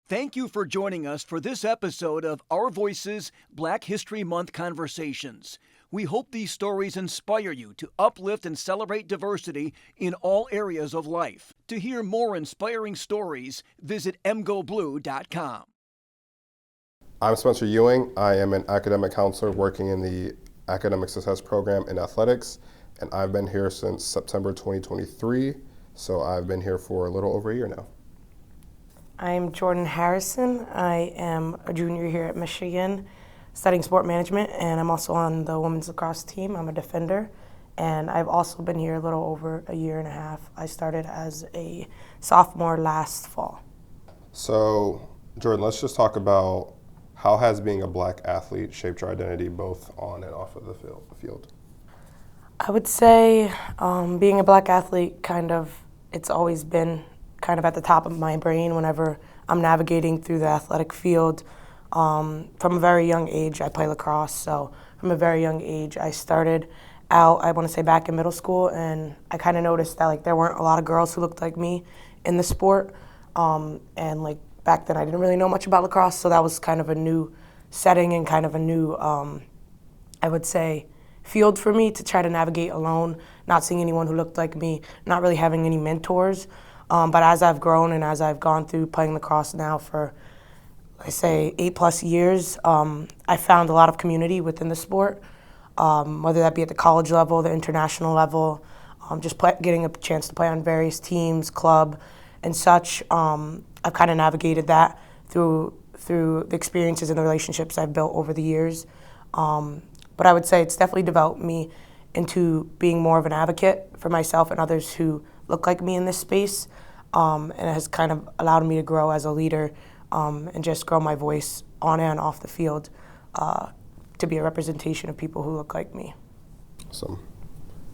Thank you for joining us for this episode of Our Voices Black History Month Conversations. We hope these stories inspire you to uplift and celebrate diversity in all areas of life. To hear more inspiring stories, visit mgoblue.com. I'm Spencer Ewing. I am an academic counselor working in the Academic Success Program in athletics, and I've been here since September 2023, so I've been here for a little over a year now. I'm Jordyn Harrison. I am a junior here at Michigan studying sport management, and I'm also on the women's lacrosse team. I'm a defender, and I've also been here a little over a year and a half. I started as a sophomore last fall. So, Jordyn, let's just talk about how has being a black athlete shaped your identity both on and off of the field? I would say being a black athlete it's always been kind of at the top of my brain whenever I'm navigating through the athletic field. From a very young age, I play lacrosse, so from a very young age, I started out, I want to say back in middle school, and I kind of noticed that there weren't a lot of girls who looked like me in the sport, and back then I didn't really know much about lacrosse, so that was kind of a new setting and kind of a new, I would say, field for me to try to navigate alone, not seeing anyone who looked like me, not really having any mentors. But as I've grown and as I've gone through playing lacrosse now for, I say, 8+ years, I found a lot of community within the sport, whether that be at the college level, the international level, getting a chance to play on various teams, club, and such. I've kind of navigated that through the experiences and the relationships I've built over the years. But I would say it's definitely developed me into being more of an advocate for myself and others who look like me in this space, and it has kind of allowed me to grow as a leader and just grow my voice on and off the field to be a representation of people who look like me. Awesome.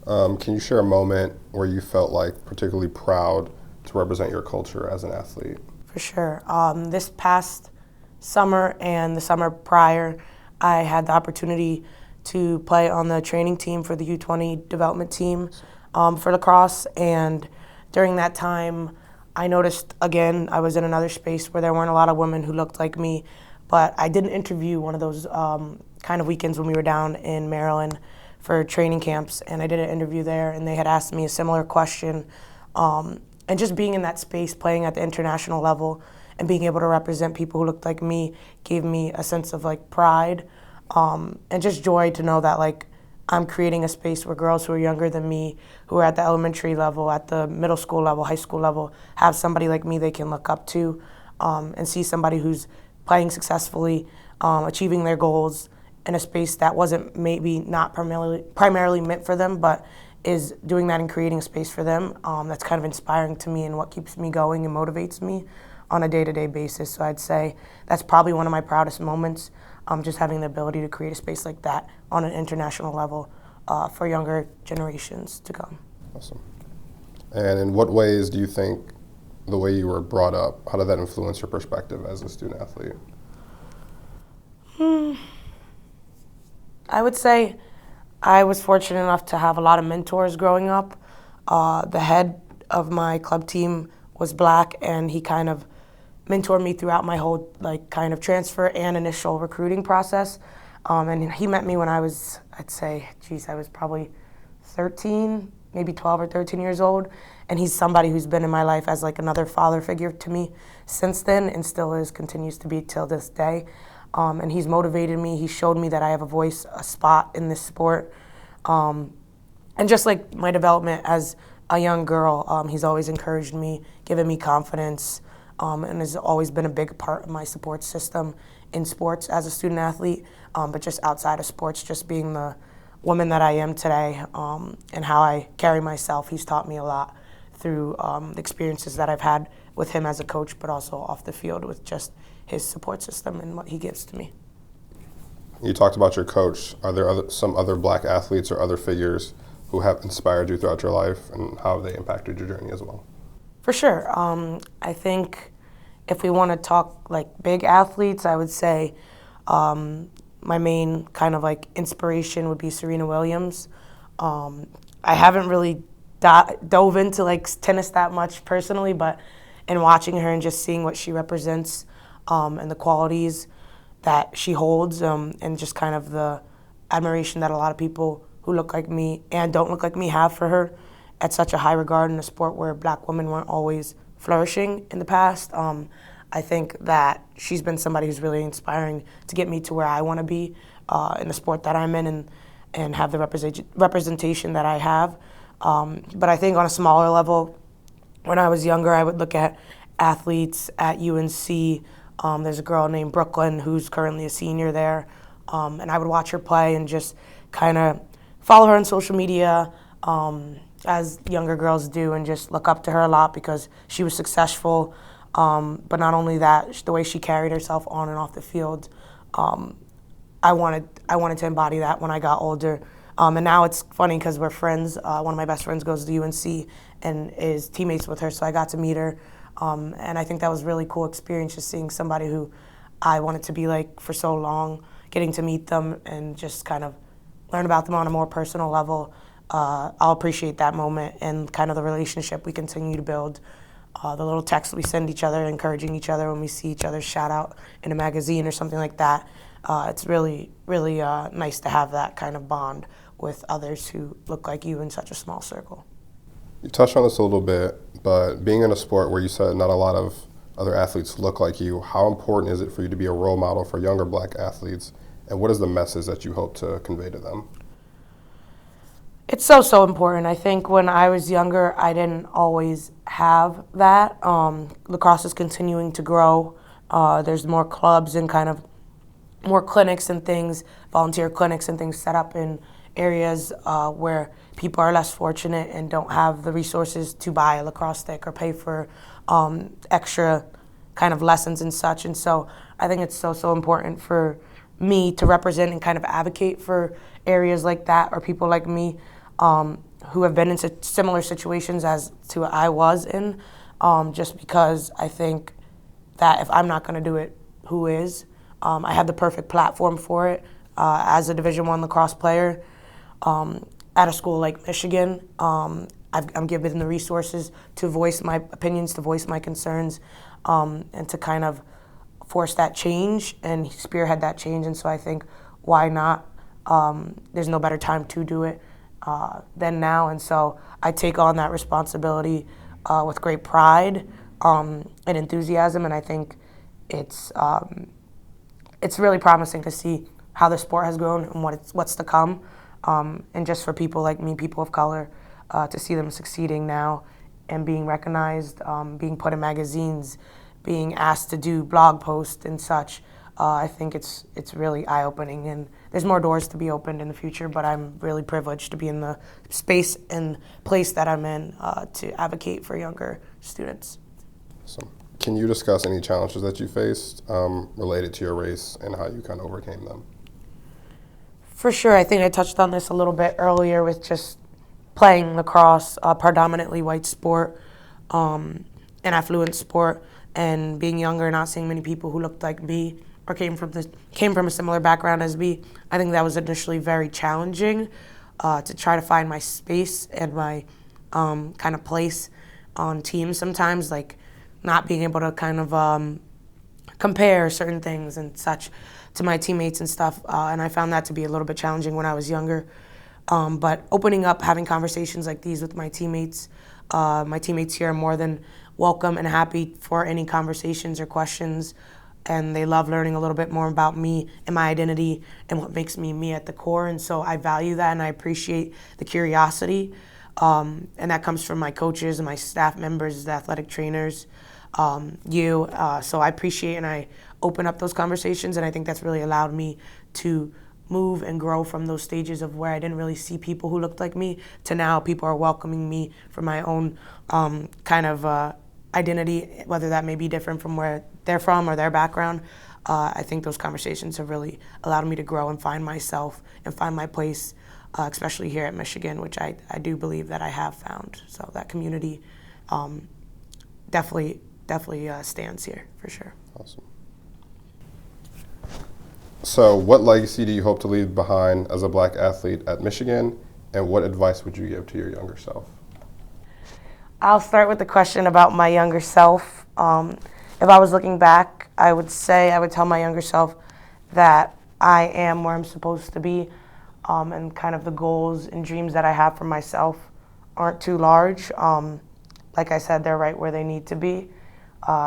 Can you share a moment where you felt particularly proud to represent your culture as an athlete? For sure. This past summer and the summer prior, I had the opportunity to play on the training team for the U20 development team for lacrosse, and during that time I noticed, again, I was in another space where there weren't a lot of women who looked like me, but I did an interview one of those kind of weekends when we were down in Maryland for training camps, and I did an interview there, and they had asked me a similar question, and just being in that space, playing at the international level, and being able to represent people who looked like me gave me a sense of pride and just joy to know that I'm creating a space where girls who are younger than me, who are at the elementary level, at the middle school level, high school level, have somebody like me they can look up to and see somebody who's playing successfully, achieving their goals in a space that wasn't maybe not primarily meant for them, but is doing that and creating a space for them. That's kind of inspiring to me and what keeps me going and motivates me on a day-to-day basis. So I'd say that's probably one of my proudest moments, just having the ability to create a space like that on an international level for younger generations to come. Awesome. And in what ways do you think the way you were brought up, how did that influence your perspective as a student athlete? I would say I was fortunate enough to have a lot of mentors growing up. The head of my club team was black, and he kind of mentored me throughout my whole kind of transfer and initial recruiting process. And he met me when I was, I was probably 13, maybe 12 or 13 years old. And he's somebody who's been in my life as another father figure to me since then, and still continues to be till this day. And he's motivated me. He showed me that I have a voice, a spot in this sport. And just my development as a young girl, he's always encouraged me, given me confidence, and has always been a big part of my support system in sports as a student athlete, but just outside of sports, just being the woman that I am today, and how I carry myself. He's taught me a lot through the experiences that I've had with him as a coach, but also off the field with just his support system and what he gives to me. You talked about your coach. Are there some other black athletes or other figures who have inspired you throughout your life, and how have they impacted your journey as well? For sure. I think if we want to talk big athletes, I would say my main kind of inspiration would be Serena Williams. I haven't really dove into tennis that much personally, but in watching her and just seeing what she represents and the qualities that she holds, and just kind of the admiration that a lot of people who look like me and don't look like me have for her at such a high regard in a sport where black women weren't always flourishing in the past. I think that she's been somebody who's really inspiring to get me to where I want to be in the sport that I'm in, and have the representation that I have. But I think on a smaller level, when I was younger, I would look at athletes at UNC. There's a girl named Brooklyn who's currently a senior there, and I would watch her play and just kind of follow her on social media, as younger girls do, and just look up to her a lot because she was successful. But not only that, the way she carried herself on and off the field, I wanted to embody that when I got older. And now it's funny because we're friends. One of my best friends goes to UNC and is teammates with her, so I got to meet her. And I think that was a really cool experience, just seeing somebody who I wanted to be like for so long, getting to meet them and just kind of learn about them on a more personal level. I'll appreciate that moment and kind of the relationship we continue to build. The little texts we send each other, encouraging each other when we see each other shout out in a magazine or something like that. It's really, really nice to have that kind of bond with others who look like you in such a small circle. You touched on this a little bit, but being in a sport where you said not a lot of other athletes look like you, how important is it for you to be a role model for younger black athletes, and what is the message that you hope to convey to them? It's so important. I think when I was younger, I didn't always have that. Lacrosse is continuing to grow. There's more clubs and kind of more clinics and things, volunteer clinics and things set up in areas where people are less fortunate and don't have the resources to buy a lacrosse stick or pay for extra kind of lessons and such. And so I think it's so important for me to represent and kind of advocate for areas like that, or people like me who have been in similar situations as to what I was in, just because I think that if I'm not going to do it, who is? I have the perfect platform for it as a Division I lacrosse player at a school like Michigan. I'm given the resources to voice my opinions, to voice my concerns, and to kind of force that change and spearhead that change. And so I think, why not? There's no better time to do it than now. And so I take on that responsibility with great pride and enthusiasm. And I think it's really promising to see how the sport has grown and what's to come. And just for people like me, people of color, to see them succeeding now and being recognized, being put in magazines, being asked to do blog posts and such. I think it's really eye-opening, and there's more doors to be opened in the future, but I'm really privileged to be in the space and place that I'm in to advocate for younger students. So, can you discuss any challenges that you faced related to your race and how you kind of overcame them? For sure. I think I touched on this a little bit earlier with just playing lacrosse, a predominantly white sport, an affluent sport, and being younger and not seeing many people who looked like me or came from a similar background as me. I think that was initially very challenging to try to find my space and my kind of place on teams sometimes, like not being able to kind of compare certain things and such to my teammates and stuff. And I found that to be a little bit challenging when I was younger. But opening up, having conversations like these with my teammates here are more than welcome and happy for any conversations or questions. And they love learning a little bit more about me and my identity and what makes me me at the core. And so I value that and I appreciate the curiosity. And that comes from my coaches and my staff members, the athletic trainers, you. So I appreciate and I open up those conversations. And I think that's really allowed me to move and grow from those stages of where I didn't really see people who looked like me to now people are welcoming me for my own kind of identity, whether that may be different from where they're from or their background. I think those conversations have really allowed me to grow and find myself and find my place, especially here at Michigan, which I do believe that I have found. So that community definitely stands here for sure. Awesome. So what legacy do you hope to leave behind as a black athlete at Michigan, and what advice would you give to your younger self? I'll start with the question about my younger self. if I was looking back, I would say I would tell my younger self that I am where I'm supposed to be, and kind of the goals and dreams that I have for myself aren't too large. Like I said, they're right where they need to be.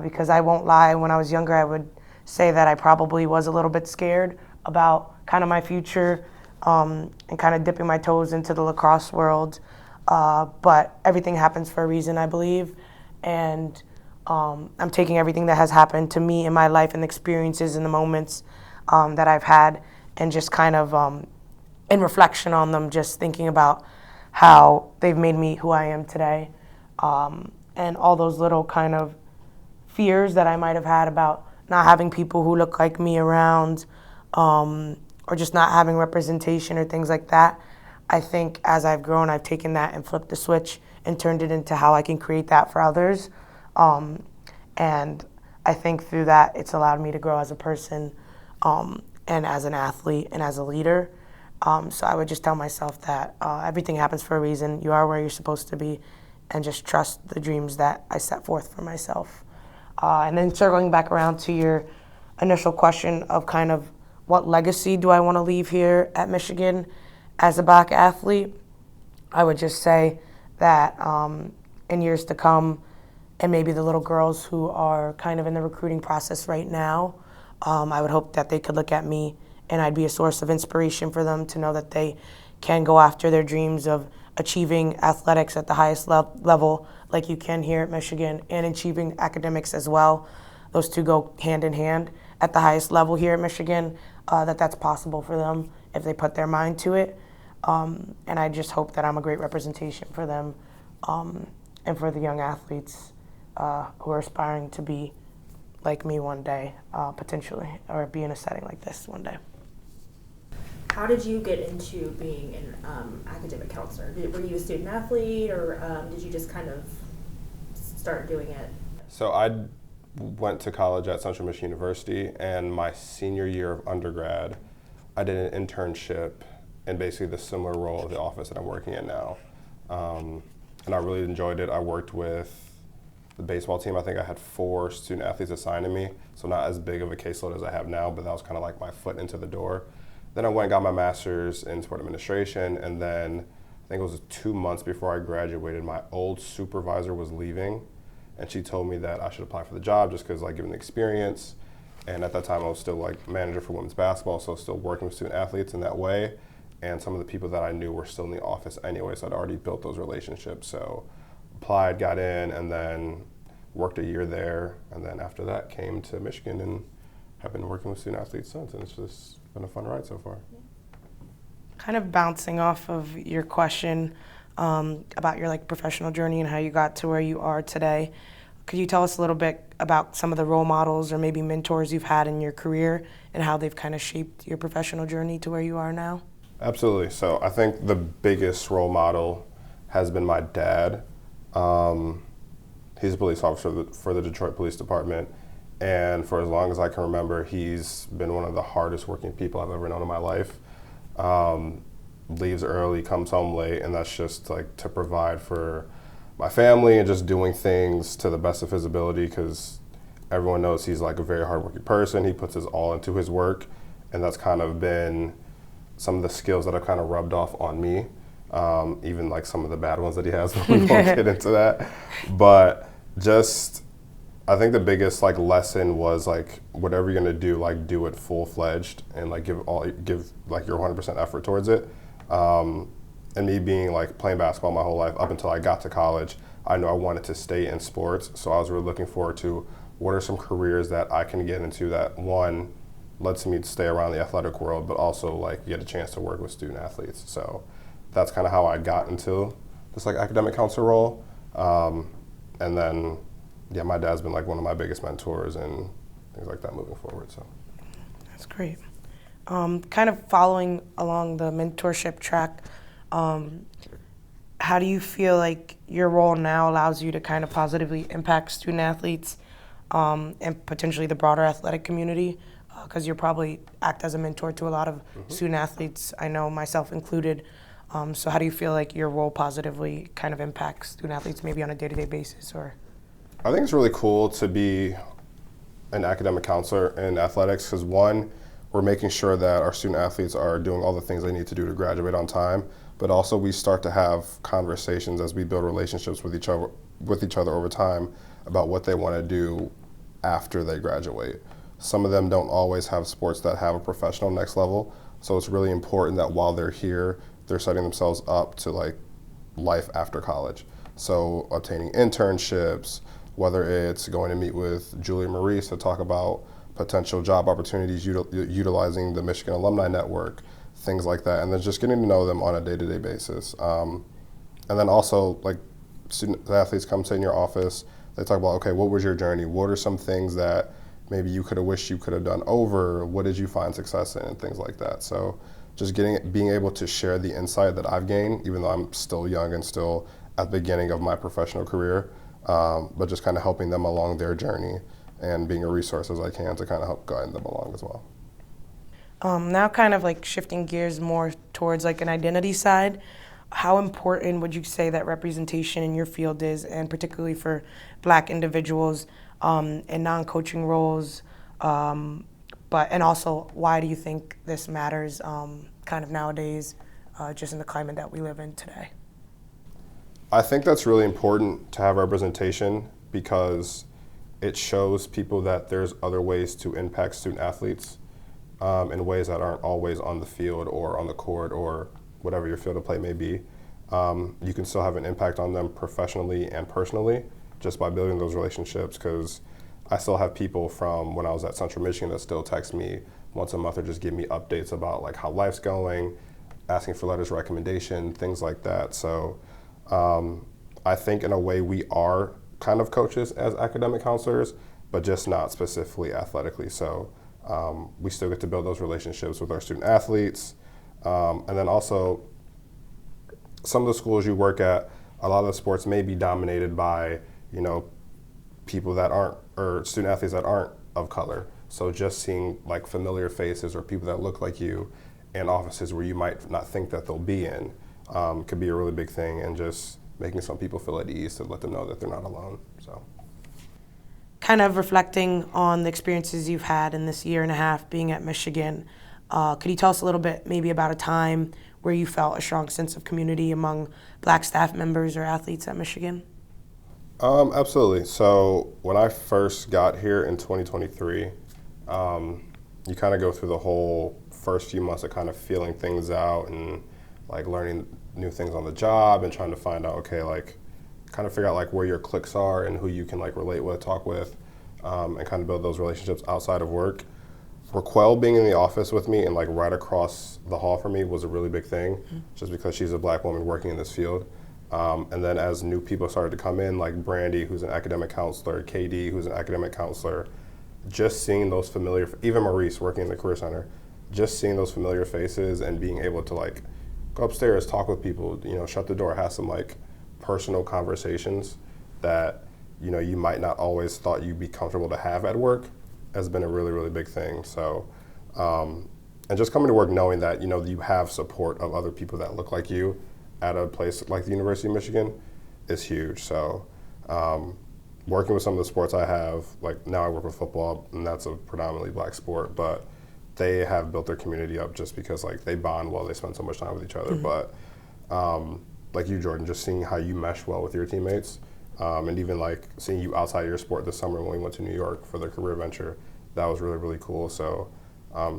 Because I won't lie, when I was younger, I would say that I probably was a little bit scared about kind of my future, and kind of dipping my toes into the lacrosse world. But everything happens for a reason, I believe. And I'm taking everything that has happened to me in my life and the experiences and the moments that I've had, and just kind of in reflection on them, just thinking about how they've made me who I am today. And all those little kind of fears that I might have had about not having people who look like me around, or just not having representation or things like that. I think as I've grown, I've taken that and flipped the switch and turned it into how I can create that for others. And I think through that, it's allowed me to grow as a person, and as an athlete and as a leader. So I would just tell myself that everything happens for a reason. You are where you're supposed to be, and just trust the dreams that I set forth for myself. And then circling back around to your initial question of kind of what legacy do I want to leave here at Michigan as a Black athlete, I would just say that in years to come, and maybe the little girls who are kind of in the recruiting process right now, I would hope that they could look at me and I'd be a source of inspiration for them to know that they can go after their dreams of achieving athletics at the highest level like you can here at Michigan, and achieving academics as well. Those two go hand in hand at the highest level here at Michigan, that's possible for them if they put their mind to it. And I just hope that I'm a great representation for them, and for the young athletes who are aspiring to be like me one day, potentially, or be in a setting like this one day. How did you get into being an academic counselor? Were you a student athlete, or did you just kind of start doing it? So I went to college at Central Michigan University, and my senior year of undergrad, I did an internship in basically the similar role of the office that I'm working in now. And I really enjoyed it. I worked with the baseball team. I think I had 4 student athletes assigned to me, so not as big of a caseload as I have now, but that was kind of like my foot into the door. Then I went and got my master's in sport administration, and then I think it was 2 months before I graduated, my old supervisor was leaving, and she told me that I should apply for the job just because, like, given the experience. And at that time, I was still like manager for women's basketball, so still working with student athletes in that way. And some of the people that I knew were still in the office anyway, so I'd already built those relationships. So applied, got in, and then worked a year there. And then after that, came to Michigan and have been working with student athletes since. And it's just been a fun ride so far. Kind of bouncing off of your question about your professional journey and how you got to where you are today, could you tell us a little bit about some of the role models or maybe mentors you've had in your career and how they've kind of shaped your professional journey to where you are now? Absolutely. So I think the biggest role model has been my dad. He's a police officer for the Detroit Police Department, and for as long as I can remember, he's been one of the hardest working people I've ever known in my life. Leaves early, comes home late, and that's just like to provide for my family and just doing things to the best of his ability, because everyone knows he's like a very hardworking person. He puts his all into his work, and that's kind of been some of the skills that have kind of rubbed off on me, even like some of the bad ones that he has, but we won't get into that. But just, I think the biggest lesson was whatever you're gonna do, do it full-fledged and give your 100% effort towards it. And me being playing basketball my whole life up until I got to college, I knew I wanted to stay in sports. So I was really looking forward to what are some careers that I can get into that, one, lets me stay around the athletic world, but also get a chance to work with student athletes. So that's kind of how I got into this academic counselor role. And then, yeah, my dad's been one of my biggest mentors and things like that moving forward. So that's great. Kind of following along the mentorship track, how do you feel like your role now allows you to kind of positively impact student athletes and potentially the broader athletic community? Because you probably act as a mentor to a lot of student athletes, I know myself included. So how do you feel like your role positively kind of impacts student athletes maybe on a day-to-day basis? Or I think it's really cool to be an academic counselor in athletics because one, we're making sure that our student athletes are doing all the things they need to do to graduate on time, but also we start to have conversations as we build relationships with each other over time about what they want to do after they graduate. Some of them don't always have sports that have a professional next level, so it's really important that while they're here, they're setting themselves up to like life after college. So obtaining internships, whether it's going to meet with Julie Maurice to talk about potential job opportunities utilizing the Michigan Alumni Network, things like that, and then just getting to know them on a day-to-day basis. And then also, like, student athletes come sit in your office, they talk about, okay, what was your journey? What are some things that maybe you could have wished you could have done over? What did you find success in? And things like that. So just being able to share the insight that I've gained, even though I'm still young and still at the beginning of my professional career, but just kind of helping them along their journey and being a resource as I can to kind of help guide them along as well. Now kind of like shifting gears more towards like an identity side, how important would you say that representation in your field is, and particularly for Black individuals in non-coaching roles, and also why do you think this matters kind of nowadays, just in the climate that we live in today? I think that's really important to have representation because it shows people that there's other ways to impact student athletes in ways that aren't always on the field or on the court or whatever your field of play may be. You can still have an impact on them professionally and personally just by building those relationships, because I still have people from when I was at Central Michigan that still text me once a month or just give me updates about like how life's going, asking for letters of recommendation, things like that. So I think in a way we are kind of coaches as academic counselors, but just not specifically athletically. So we still get to build those relationships with our student athletes. And then also, some of the schools you work at, a lot of the sports may be dominated by, you know, people that aren't, or student athletes that aren't of color. So just seeing like familiar faces or people that look like you in offices where you might not think that they'll be in could be a really big thing, and just making some people feel at ease to let them know that they're not alone. So, Kind of reflecting on the experiences you've had in this year and a half being at Michigan, could you tell us a little bit maybe about a time where you felt a strong sense of community among Black staff members or athletes at Michigan? Absolutely. So when I first got here in 2023, you kind of go through the whole first few months of kind of feeling things out and like learning new things on the job and trying to find out, okay, like kind of figure out like where your cliques are and who you can like relate with, talk with, and kind of build those relationships outside of work. Raquel being in the office with me and like right across the hall from me was a really big thing, just because she's a Black woman working in this field. And then as new people started to come in, like Brandy, who's an academic counselor, KD, who's an academic counselor, just seeing those familiar, even Maurice working in the Career Center, just seeing those familiar faces and being able to like go upstairs, talk with people, you know, shut the door, have some like personal conversations that, you know, you might not always thought you'd be comfortable to have at work, has been a really, really big thing. So, and just coming to work knowing that, you know, you have support of other people that look like you at a place like the University of Michigan is huge. So, working with some of the sports I have, like now I work with football, and that's a predominantly Black sport, but they have built their community up just because like they bond well, they spend so much time with each other. But like you, Jordyn, just seeing how you mesh well with your teammates, and even like seeing you outside your sport this summer when we went to New York for the career venture, that was really, really cool. So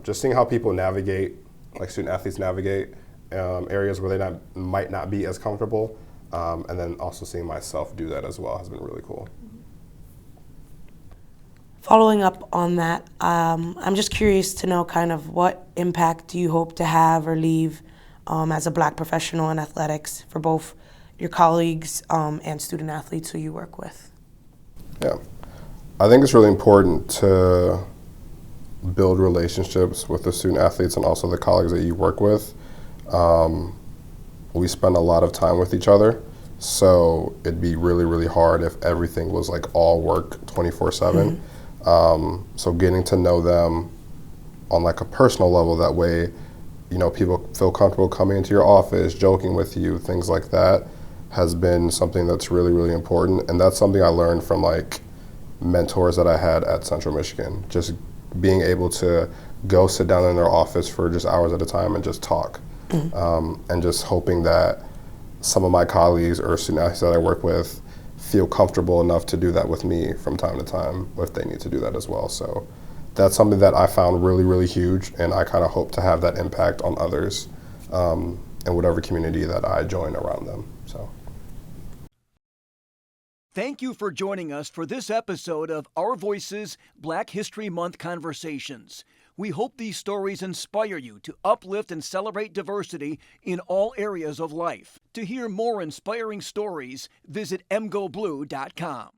just seeing how people navigate, like student athletes navigate areas where they might not be as comfortable, and then also seeing myself do that as well has been really cool. Following up on that, I'm just curious to know kind of what impact do you hope to have or leave as a Black professional in athletics for both your colleagues and student athletes who you work with? Yeah, I think it's really important to build relationships with the student athletes and also the colleagues that you work with. We spend a lot of time with each other, so it'd be really, really hard if everything was like all work 24/7. So getting to know them on like a personal level, that way, you know, people feel comfortable coming into your office, joking with you, things like that, has been something that's really, really important. And that's something I learned from like mentors that I had at Central Michigan. Just being able to go sit down in their office for just hours at a time and just talk. And just hoping that some of my colleagues or student athletes that I work with feel comfortable enough to do that with me from time to time if they need to do that as well. So that's something that I found really, really huge, and I kind of hope to have that impact on others in whatever community that I join around them. So. Thank you for joining us for this episode of Our Voices Black History Month Conversations. We hope these stories inspire you to uplift and celebrate diversity in all areas of life. To hear more inspiring stories, visit mgoblue.com.